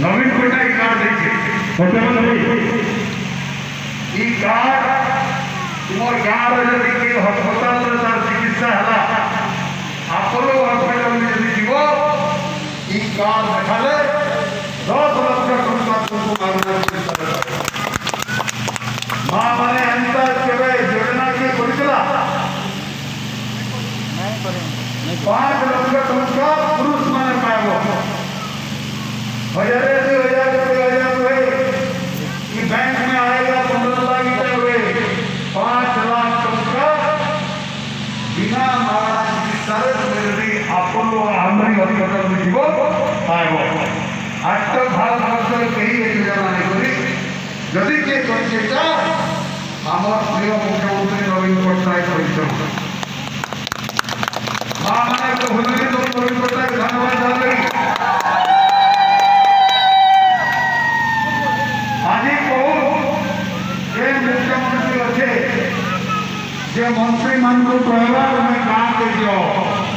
नवीन Patnaik card देखिए card तुम गाँव जदि किए हस्पिटाल तार चिकित्सा है आपोलो हस्पिटाल जब जीव ई कार्ड देखाले 10 लाख टंका तुमको मागना माँ मैंने एंता केवे योजना किए करितला 5 लाख टंका पुरुष माने पाएबो 1000 हुए कि बैंक में आएगा 15 लाख हुए 5 लाख टंका बिना मागना चिकित्सा मेरे आपोलो आमरी हस्पिटाल में जीव पाएबो आज तक भारत वर्ष कहीं योजना नहीं करी जदि किए करछेटा आमर प्रिय मुख्यमंत्री नवीन पट्टनायक परिश्रम माँ मैंने तो भूलि तो नवीन पट्टनायक धन्यवाद देले आज कहू जे मुख्यमंत्री अच्छे जे मंत्री मान को कहवा तुम्हें गाँव के जाओ